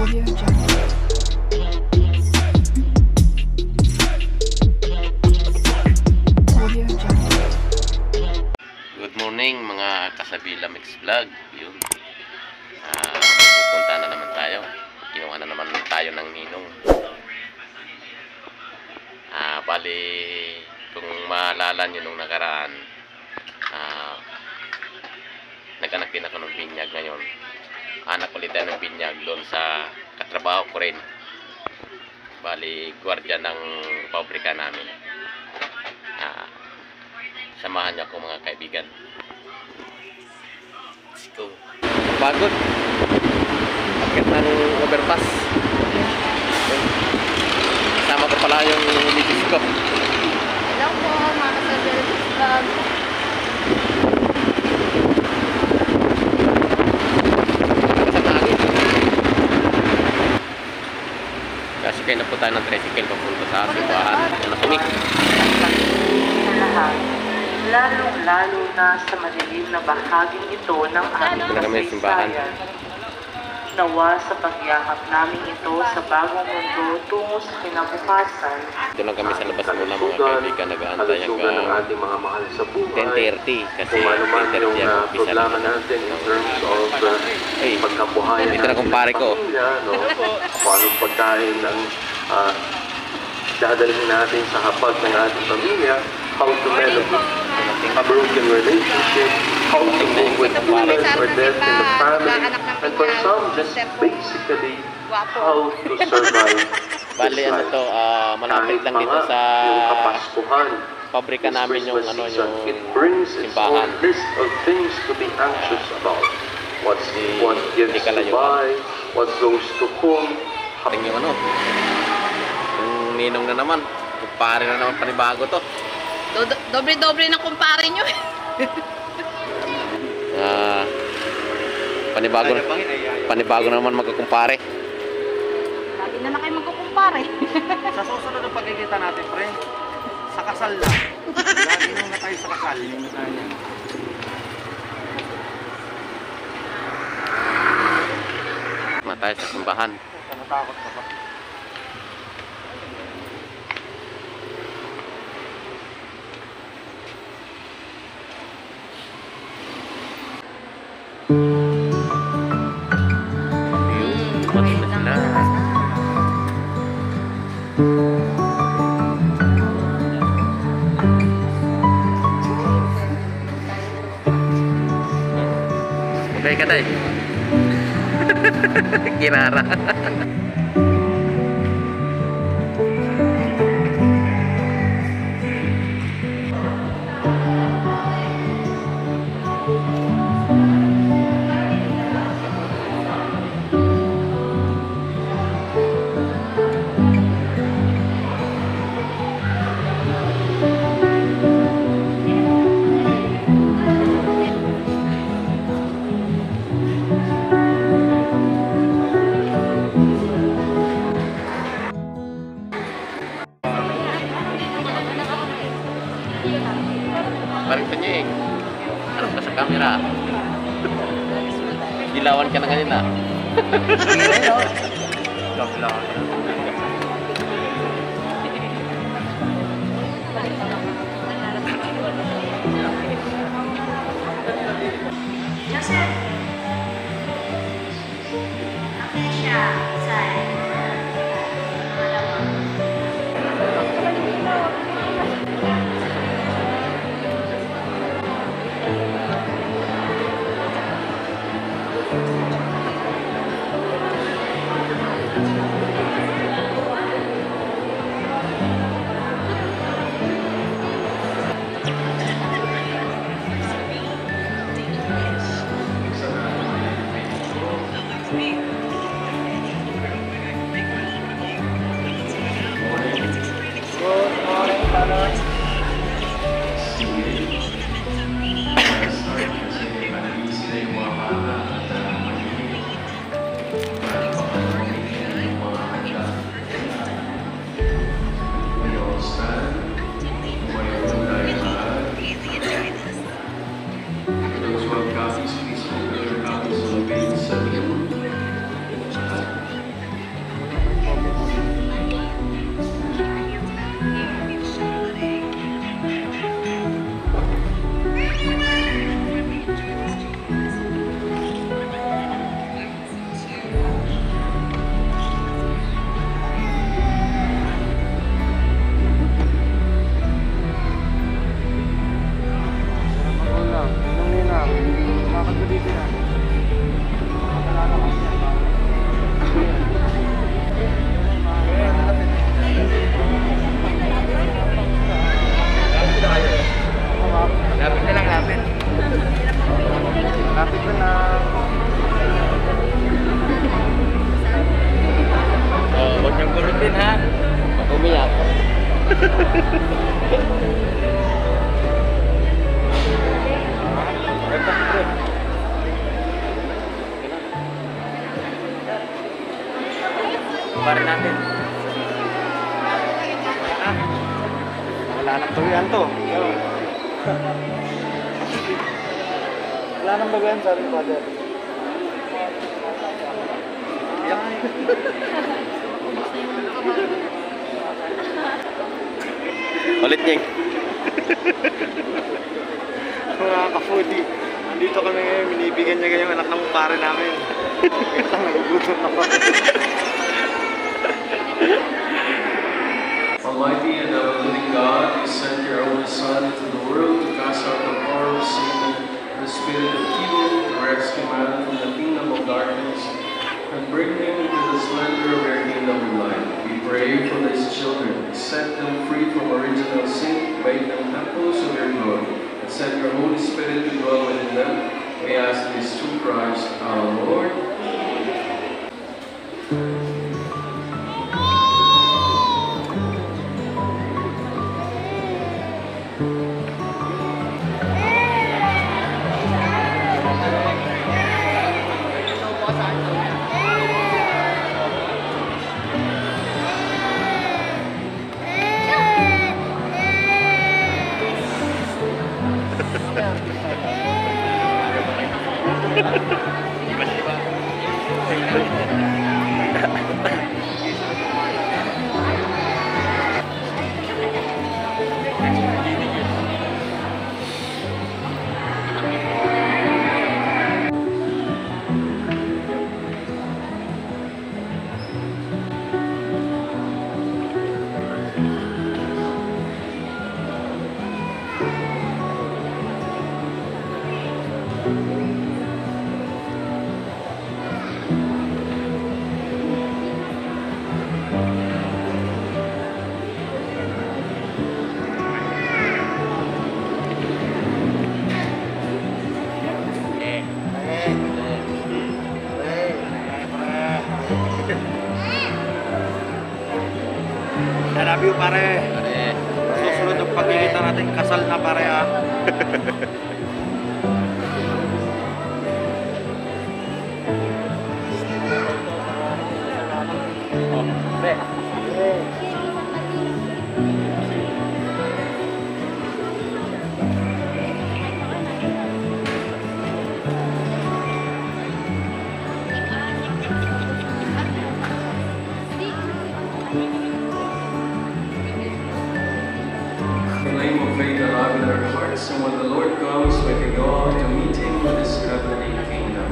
Good morning mga kasabila mix vlog. Yun. Pupunta na naman tayo. Kinuha na naman tayo ng ninong. Bali, kung maalala nyo nung nakaraan, nag-anak din ako ng binyag ngayon. Anak ulit tayo ng binyag doon sa katrabaho ko rin. Bali, gwardiya ng pabrika namin. Samahan niyo ako mga kaibigan. Let's go. Pagod. Akit ng overpass. Kasama ko pala yung misis ko. Hello po, mga kasabila mix vlog. Kasi kayo na po tayo ng tricycle papunta sa simbahan. Yan na kami. Lalong-lalo na sa madilim na bahaging ito ng aming kasaysayan. Nawa sa pagyakap namin ito sa bagong mundo tungo sa kinabukasan. Doon lang kami sa labas muna mga kaibigan, nag-aantay hanggang 10:30 kasi 10:30 ang umpisa naman. Hey, dito na kumpare ko. Paano pagkain ang dadalhin natin sa hapag ng ating pamilya, how to manage a broken relationship, how to cope with illness or death in the family, and for some, just basically how to survive. Bali, ano to, malapit lang dito sa pabrika namin yung ano, yung simbahan. List of things to be anxious about. What gifts to buy, what goes to whom. Tingin yung ano, yung ninong na naman, kumpare na naman panibago to. Dobre-dobre na kumpare nyo. Panibago na naman magkukumpare. Lagi na kayo magkukumpare. Sa susunod ng pagkikita natin, pre, sa kasal na. Lagi na tayo sa kasal. Matay sa simbahan. Natakot ka pa. Okay ka tayo. Kirara. Balik nyo eh. Harap ka sa camera. Dilawan ka na kanina. Joseph! Okay siya. Saan? Bar natin. Wala nang bawian to. Wala nang bawian, sabi ni Father. Ulit niya. Mga ka-foodie, dito kami ngayon, binibigyan niya yung anak ng pare namin. Ito, nagugutom ako. Almighty and ever-living God, you sent your only Son into the world to cast out the power of Satan, the spirit of evil, to rescue man from the kingdom of darkness, and bring him into the splendor of your kingdom of light. We pray for these children, set them free from original sin, make them temples of your glory, and send your Holy Spirit to dwell within them. We ask this through Christ our Lord. I love you, pare. Susunod ang pagkikita natin, kasal na pare ah. Flame of faith alive in our hearts, and when the Lord comes, we can go out to meet Him with His heavenly kingdom.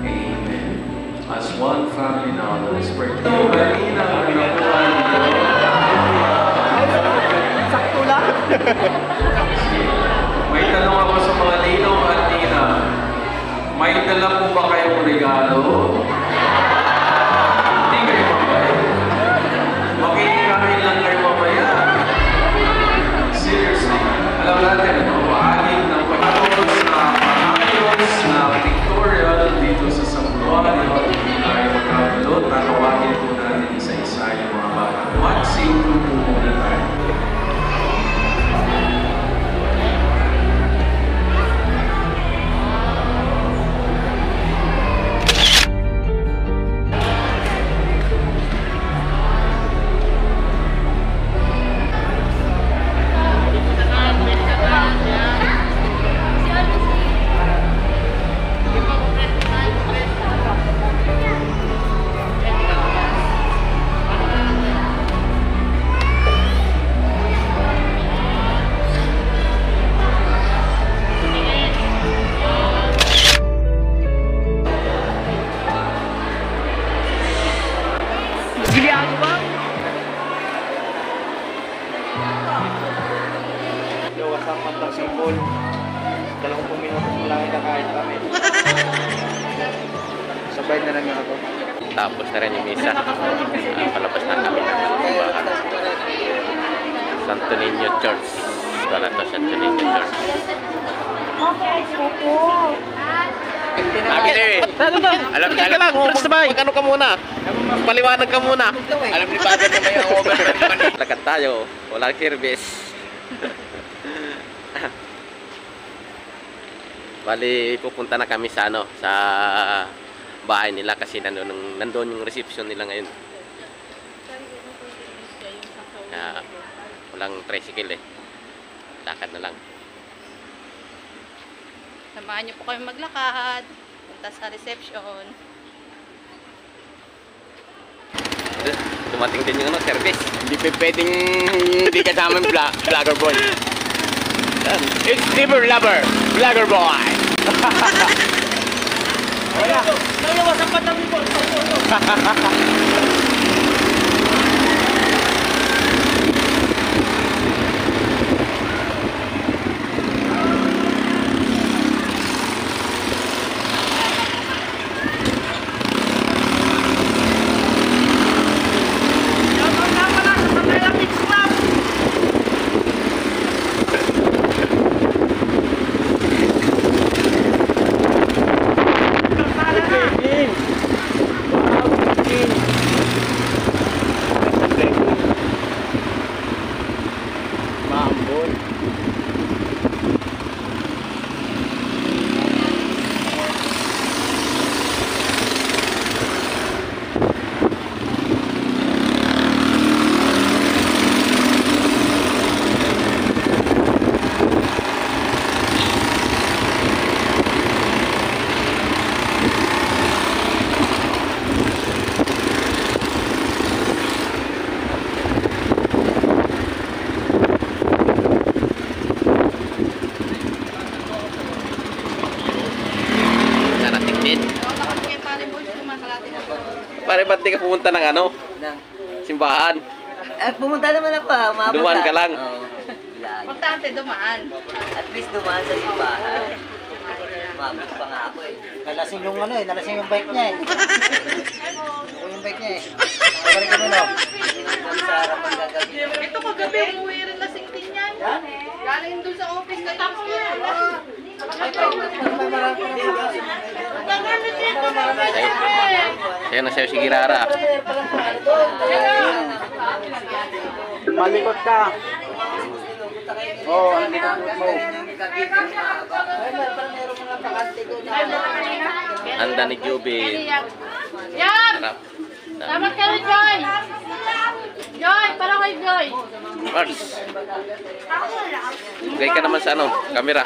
Amen. As one family now, let us pray. Sakto lang. May tanong ako sa mga ninong at nina. May dala po ba kayong regalo? Hindi kayo mamaya. Makikikain lang kayo mamaya. Seriously, alam natin, maaging ng pagkakos na maayos na pictorial dito sa Santuario ay magkabalot. Tatawagin po natin isa-isa yung mga bata. Magsing po muna tayo. Wasang mantang sipol. 20 minutos mo lang ikakain kami. Sabay na lang yun ako. Tapos na rin yung misa. Palabas na kami ng simbahan. Santo Niño Church. Wala to, Santo Niño Church. Okay, Sabi sa'yo eh. Alam ka lang, magkano ka muna? Paliwanag ka muna. Alam ni Father na may overrun pa ni. Lakad tayo, walang service. Bali, pupunta na kami sa ano, sa bahay nila kasi nandoon yung reception nila ngayon. Walang tricycle eh. Lakad na lang. Samahan niyo po kami maglakad. Punta sa reception. Dumating din yung ano, service. Hindi pwedeng hindi kasama yung vlogger boy. It's River Lover, vlogger boy. Wala. Nayawas ang patabi ko. Pare, ba't di ka pumunta ng ano? Simbahan. Pumunta naman ako ha. Umabot Dumaan ka lang. Oo. Importante dumaan. At least dumaan sa simbahan. Umabot pa nga ako eh. Nalasing yung ano eh, nalasing yung bike niya eh. Ako yung bike niya eh. Balik kami no. Hanggang sa harapan gagabi. Ito kagabi, umuwi rin na singtin yan. Galing doon sa office na tapos yun. Sa'yo na sa'yo si Girara. Malikot ka. Oo, hindi ka mo. Handa ni Jubin. Yan! Harap. Dapat ka rin, Joy! Joy! Parang kay Joy! Mars. Gay ka naman sa ano, camera.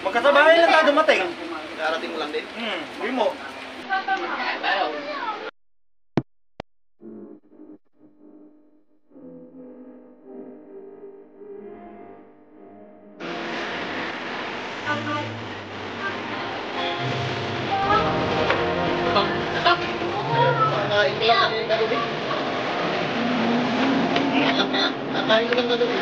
Magkasabahay lang tayo dumating. Darating mo lang din? Uwi mo. Nakain ko lang na doon.